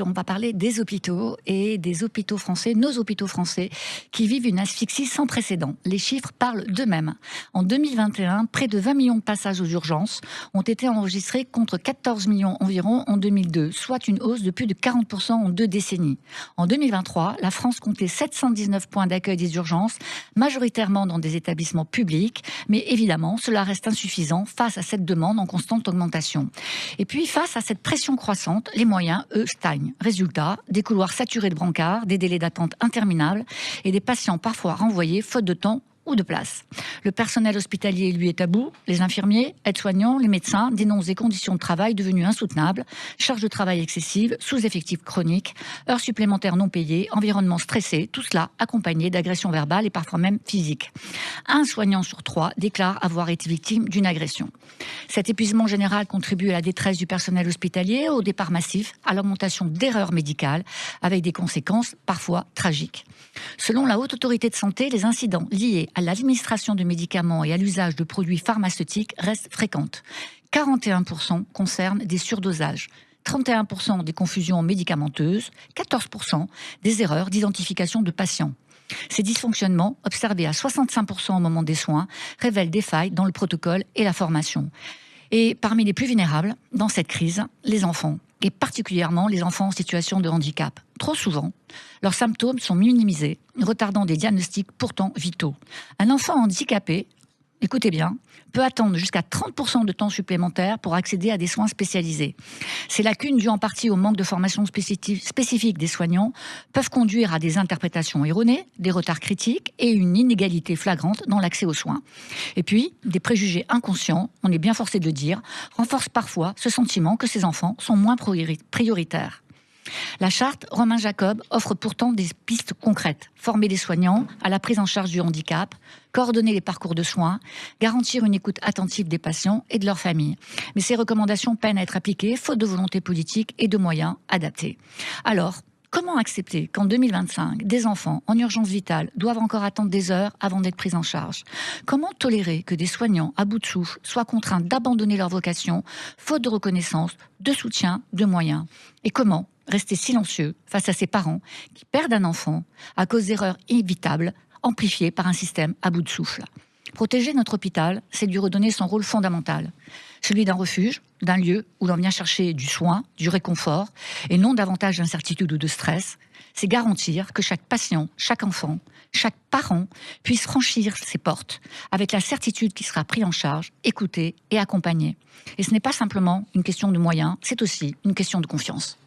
on va parler des hôpitaux et des hôpitaux français, nos hôpitaux français, qui vivent une asphyxie sans précédent. Les chiffres parlent d'eux-mêmes. En 2021, près de 20 millions de passages aux urgences ont été enregistrés contre 14 millions environ en 2002, soit une hausse de plus de 40% en 2 décennies. En 2023, la France comptait 719 points d'accueil des urgences, majoritairement dans des établissements publics, mais évidemment, cela reste insuffisant face à cette demande en constante augmentation. Et puis, face à cette pression croissante, les moyens, eux, stagnent. Résultat, des couloirs saturés de brancards, des délais d'attente interminables et des patients parfois renvoyés faute de temps ou de place. Le personnel hospitalier, lui, est à bout. Les infirmiers, aides-soignants, les médecins dénoncent des conditions de travail devenues insoutenables, charge de travail excessive, sous-effectifs chroniques, heures supplémentaires non payées, environnement stressé, tout cela accompagné d'agressions verbales et parfois même physiques. Un soignant sur 3 déclare avoir été victime d'une agression. Cet épuisement général contribue à la détresse du personnel hospitalier, au départ massif, à l'augmentation d'erreurs médicales, avec des conséquences parfois tragiques. Selon la Haute Autorité de Santé, les incidents liés à l'administration de médicaments et à l'usage de produits pharmaceutiques restent fréquentes. 41% concernent des surdosages, 31% des confusions médicamenteuses, 14% des erreurs d'identification de patients. Ces dysfonctionnements, observés à 65% au moment des soins, révèlent des failles dans le protocole et la formation. Et parmi les plus vulnérables, dans cette crise, les enfants, et particulièrement les enfants en situation de handicap. Trop souvent, leurs symptômes sont minimisés, retardant des diagnostics pourtant vitaux. Un enfant handicapé, écoutez bien, peut attendre jusqu'à 30% de temps supplémentaire pour accéder à des soins spécialisés. Ces lacunes, dues en partie au manque de formation spécifique des soignants, peuvent conduire à des interprétations erronées, des retards critiques et une inégalité flagrante dans l'accès aux soins. Et puis, des préjugés inconscients, on est bien forcé de le dire, renforcent parfois ce sentiment que ces enfants sont moins prioritaires. La charte Romain Jacob offre pourtant des pistes concrètes. Former les soignants à la prise en charge du handicap, coordonner les parcours de soins, garantir une écoute attentive des patients et de leurs familles. Mais ces recommandations peinent à être appliquées, faute de volonté politique et de moyens adaptés. Alors, comment accepter qu'en 2025, des enfants en urgence vitale doivent encore attendre des heures avant d'être pris en charge? Comment tolérer que des soignants à bout de souffle soient contraints d'abandonner leur vocation, faute de reconnaissance, de soutien, de moyens? Et comment rester silencieux face à ces parents qui perdent un enfant à cause d'erreurs évitables, amplifiées par un système à bout de souffle? Protéger notre hôpital, c'est lui redonner son rôle fondamental, celui d'un refuge, d'un lieu où l'on vient chercher du soin, du réconfort, et non davantage d'incertitude ou de stress. C'est garantir que chaque patient, chaque enfant, chaque parent puisse franchir ses portes avec la certitude qu'il sera pris en charge, écouté et accompagné. Et ce n'est pas simplement une question de moyens, c'est aussi une question de confiance.